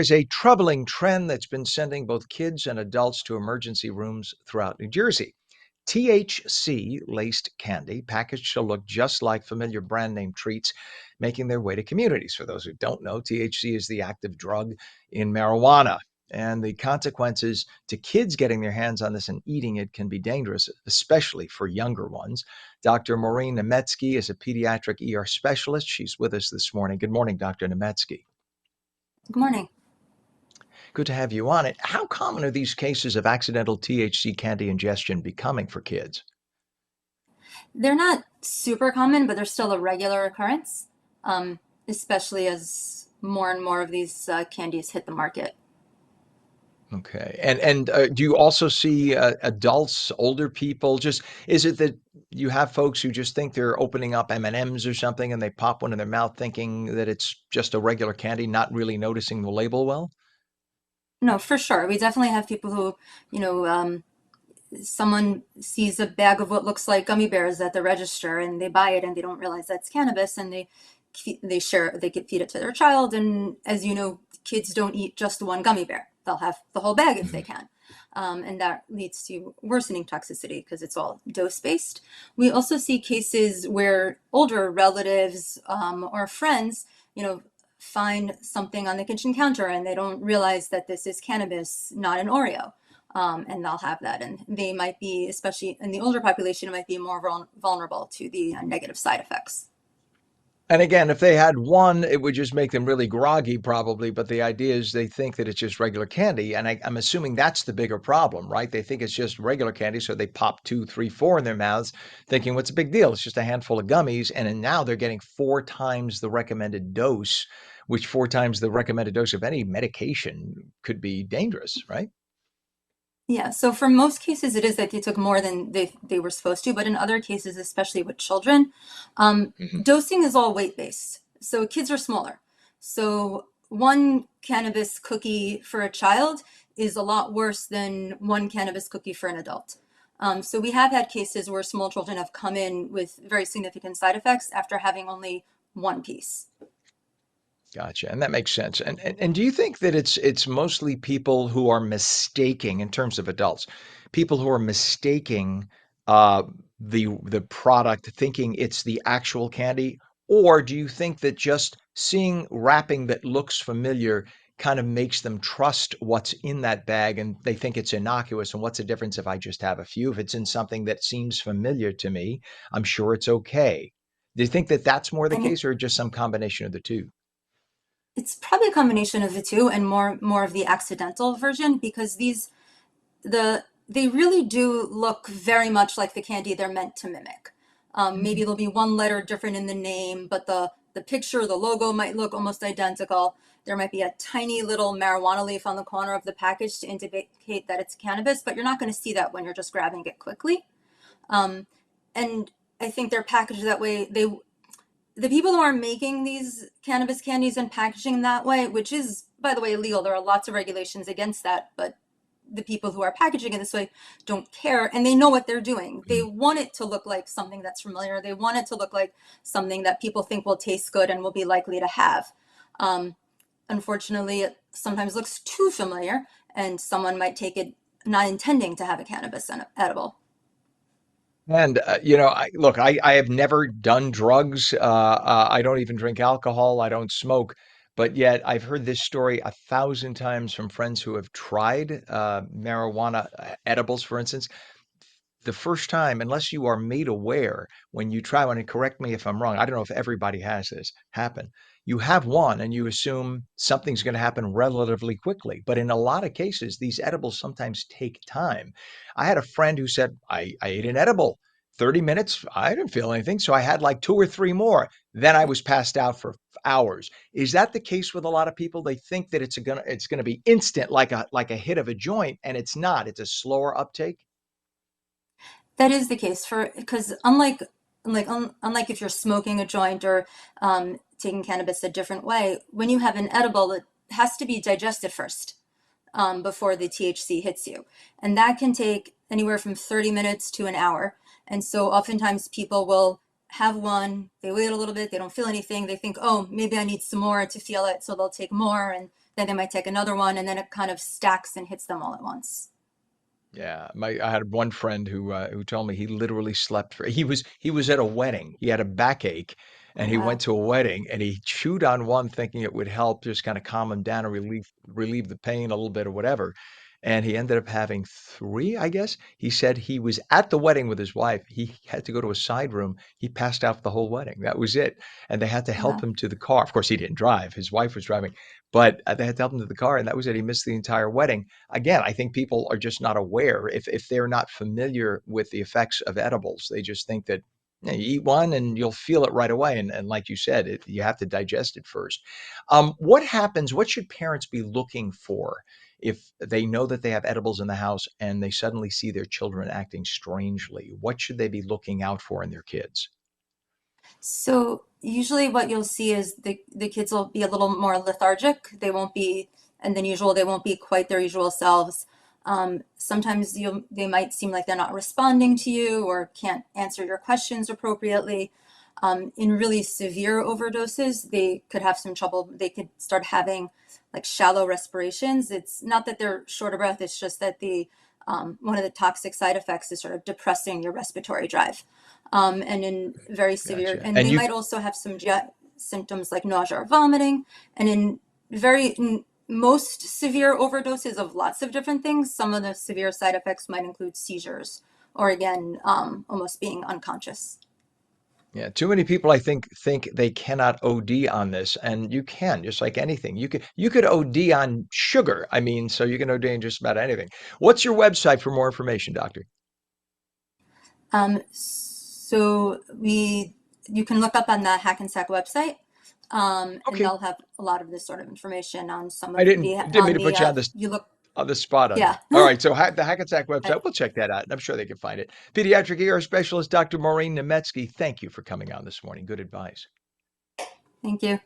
is a troubling trend that's been sending both kids and adults to emergency rooms throughout New Jersey. THC-laced candy, packaged to look just like familiar brand name treats, making their way to communities. For those who don't know, THC is the active drug in marijuana. And the consequences to kids getting their hands on this and eating it can be dangerous, especially for younger ones. Dr. Maureen Nemetski is a pediatric ER specialist. She's with us this morning. Good morning, Dr. Nemetski. Good morning. Good to have you on it. How common are these cases of accidental THC candy ingestion becoming for kids? They're not super common, but they're still a regular occurrence, especially as more and more of these candies hit the market. Okay. And do you also see adults, older people? Just is it that you have folks who just think they're opening up M&Ms or something and they pop one in their mouth thinking that it's just a regular candy, not really noticing the label well? No, for sure. We definitely have people who, someone sees a bag of what looks like gummy bears at the register and they buy it and they don't realize that's cannabis and they could feed it to their child. And as you know, kids don't eat just one gummy bear. They'll have the whole bag if they can. And that leads to worsening toxicity because it's all dose based. We also see cases where older relatives or friends, find something on the kitchen counter and they don't realize that this is cannabis, not an Oreo. And they'll have that. And they might be, especially in the older population, it might be more vulnerable to the negative side effects. And again, if they had one, it would just make them really groggy, probably. But the idea is they think that it's just regular candy. And I'm assuming that's the bigger problem, right? They think it's just regular candy. So they pop two, three, four in their mouths, thinking, what's the big deal? It's just a handful of gummies. And then now they're getting 4 times the recommended dose, which 4 times the recommended dose of any medication could be dangerous, right? Yeah, so for most cases, it is that they took more than they were supposed to, but in other cases, especially with children, Mhm. dosing is all weight-based. So kids are smaller. So one cannabis cookie for a child is a lot worse than one cannabis cookie for an adult. So we have had cases where small children have come in with very significant side effects after having only one piece. Gotcha. And that makes sense. And do you think that it's mostly people who are mistaking in terms of adults, people who are mistaking uh the product thinking it's the actual candy? Or do you think that just seeing wrapping that looks familiar kind of makes them trust what's in that bag and they think it's innocuous? And what's the difference if I just have a few? If it's in something that seems familiar to me, I'm sure it's okay. Do you think that that's more the I mean, case or just some combination of the two? it's probably a combination of the two and more of the accidental version because they really do look very much like the candy they're meant to mimic. Maybe there'll be one letter different in the name, but the picture, the logo might look almost identical. There might be a tiny little marijuana leaf on the corner of the package to indicate that it's cannabis, but you're not going to see that when you're just grabbing it quickly. Um, and I think they're packaged that way. The people who are making these cannabis candies and packaging them that way, which is, by the way, illegal. There are lots of regulations against that, but the people who are packaging it this way don't care and they know what they're doing. They want it to look like something that's familiar. They want it to look like something that people think will taste good and will be likely to have. Um, Unfortunately, it sometimes looks too familiar and someone might take it not intending to have a cannabis edible. And I have never done drugs. I don't even drink alcohol. I don't smoke. But yet I've heard this story 1,000 times from friends who have tried marijuana edibles, for instance. The first time, unless you are made aware when you try one, and correct me if I'm wrong, I don't know if everybody has this happen. You have one and you assume something's going to happen relatively quickly. But in a lot of cases, these edibles sometimes take time. I had a friend who said, I ate an edible. 30 minutes, I didn't feel anything. So I had like two or three more. Then I was passed out for hours. Is that the case with a lot of people? They think that it's gonna be instant like a hit of a joint, and it's not. It's a slower uptake. That is the case for because unlike if you're smoking a joint or taking cannabis a different way, when you have an edible, it has to be digested first before the THC hits you, and that can take anywhere from 30 minutes to an hour. And so oftentimes people will have one, they wait a little bit, they don't feel anything, they think, oh, maybe I need some more to feel it, so they'll take more, and then they might take another one, and then it kind of stacks and hits them all at once. Yeah, I had one friend who told me he literally slept for he was at a wedding. He had a backache Oh, and he went wow. to a wedding and he chewed on one thinking it would help just kind of calm him down and relieve the pain a little bit or whatever. And he ended up having three, I guess. He said he was at the wedding with his wife. He had to go to a side room. He passed out for the whole wedding. That was it. And they had to help Wow. him to the car. Of course, he didn't drive. His wife was driving, but they had to help him to the car and that was it. He missed the entire wedding. Again, I think people are just not aware if they're not familiar with the effects of edibles. They just think that you eat one and you'll feel it right away. And like you said, you have to digest it first. What happens? What should parents be looking for if they know that they have edibles in the house and they suddenly see their children acting strangely? What should they be looking out for in their kids? So usually what you'll see is the kids will be a little more lethargic. They won't be, and than usual, they won't be quite their usual selves. Sometimes they might seem like they're not responding to you or can't answer your questions appropriately. In really severe overdoses, they could have some trouble. They could start having like shallow respirations. It's not that they're short of breath, it's just that the one of the toxic side effects is sort of depressing your respiratory drive. And in very severe, Gotcha. and And they you might also have some GI symptoms like nausea or vomiting. And in most severe overdoses of lots of different things, some of the severe side effects might include seizures or again, almost being unconscious. Yeah, too many people I think they cannot OD on this, and you can just like anything. You could OD on sugar. I mean, so you can OD on just about anything. What's your website for more information, doctor? So you can look up on the Hackensack website, and Okay, they'll have a lot of this sort of information on some I of didn't mean to put you you look, on the spot on yeah. that. All right, so the Hackensack I- website, we'll check that out, and I'm sure they can find it. Pediatric ER Specialist Dr. Maureen Nemetski, thank you for coming on this morning. Good advice. Thank you.